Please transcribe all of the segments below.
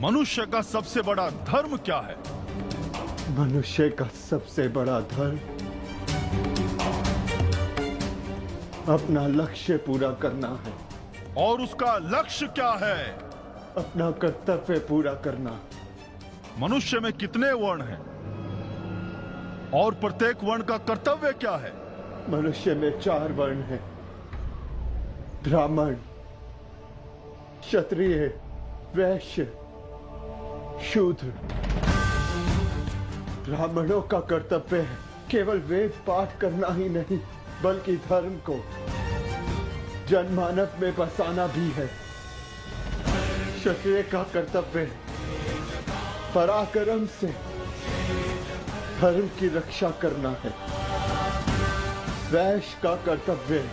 मनुष्य का सबसे बड़ा धर्म क्या है? मनुष्य का सबसे बड़ा धर्म अपना लक्ष्य पूरा करना है। और उसका लक्ष्य क्या है? अपना कर्तव्य पूरा करना। मनुष्य में कितने वर्ण हैं? और प्रत्येक वर्ण का कर्तव्य क्या है? मनुष्य में 4 वर्ण हैं: ब्राह्मण, क्षत्रिय, वैश्य, शूद्र। ब्राह्मणों का कर्तव्य है केवल वेद पाठ करना ही नहीं, बल्कि धर्म को जनमानव में बसाना भी है। क्षत्रिय का कर्तव्य है पराक्रम से धर्म की रक्षा करना है। वैश्य का कर्तव्य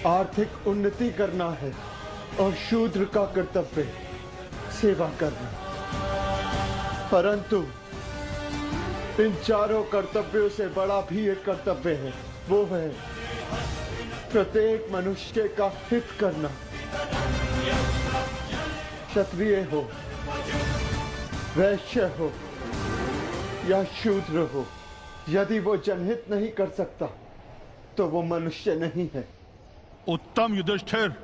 आर्थिक उन्नति करना है और शूद्र का कर्तव्य सेवा करना। परंतु इन चारों कर्तव्यों से बड़ा भी एक कर्तव्य है, वो है प्रत्येक मनुष्य का हित करना। क्षत्रिय हो, वैश्य हो या शूद्र हो, यदि वो जनहित नहीं कर सकता तो वो मनुष्य नहीं है। उत्तम युधिष्ठिर,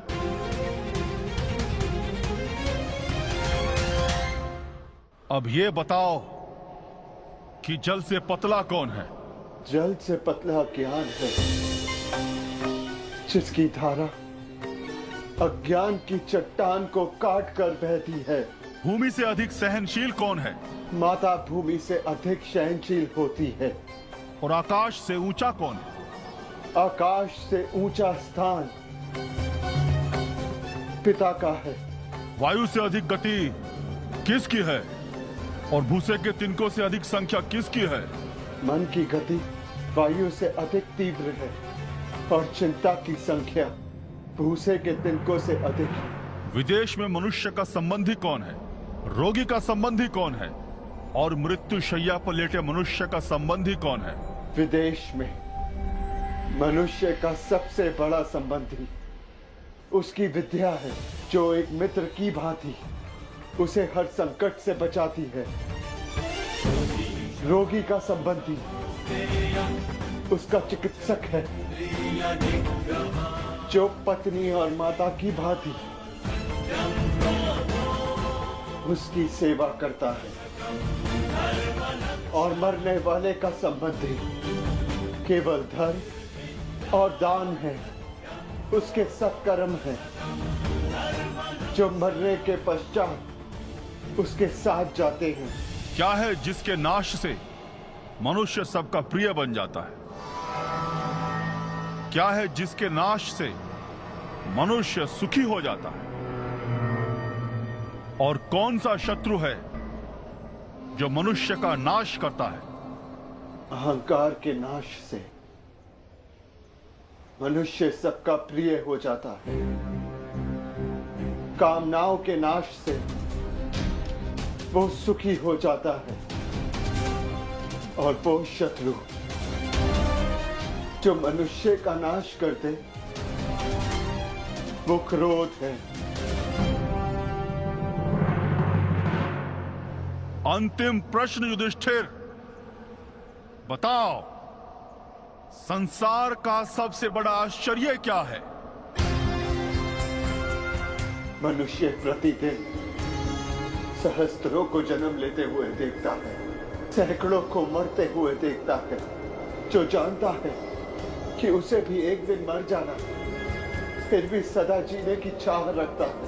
अब ये बताओ कि जल से पतला कौन है? जल से पतला ज्ञान है, जिसकी धारा अज्ञान की चट्टान को काट कर बहती है। भूमि से अधिक सहनशील कौन है? माता भूमि से अधिक सहनशील होती है। और आकाश से ऊंचा कौन है? आकाश से ऊंचा स्थान पिता का है। वायु से अधिक गति किसकी है? और भूसे के तिनकों से अधिक संख्या किसकी है? मन की गति वायु से अधिक तीव्र है और चिंता की संख्या भूसे के तिनकों से अधिक है। विदेश में मनुष्य का संबंधी कौन है? रोगी का संबंधी कौन है? और मृत्यु शैया पर लेटे मनुष्य का संबंधी कौन है? विदेश में मनुष्य का सबसे बड़ा संबंधी उसकी विद्या है, जो एक मित्र की भांति उसे हर संकट से बचाती है। रोगी का संबंधी उसका चिकित्सक है, जो पत्नी और माता की भांति उसकी सेवा करता है। और मरने वाले का संबंधी केवल धर्म और दान है, उसके सत्कर्म है, जो मरने के पश्चात उसके साथ जाते हैं। क्या है जिसके नाश से मनुष्य सबका प्रिय बन जाता है? क्या है जिसके नाश से मनुष्य सुखी हो जाता है? और कौन सा शत्रु है जो मनुष्य का नाश करता है? अहंकार के नाश से मनुष्य सबका प्रिय हो जाता है। कामनाओं के नाश से वो सुखी हो जाता है। और वो शत्रु जो मनुष्य का नाश करते, वो क्रोध है। अंतिम प्रश्न युधिष्ठिर, बताओ, संसार का सबसे बड़ा आश्चर्य क्या है? मनुष्य प्रतिदिन सहस्त्रों को जन्म लेते हुए देखता है, सैकड़ों को मरते हुए देखता है, जो जानता है कि उसे भी एक दिन मर जाना, फिर भी सदा जीने की चाह रखता है।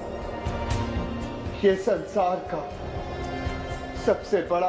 ये संसार का सबसे बड़ा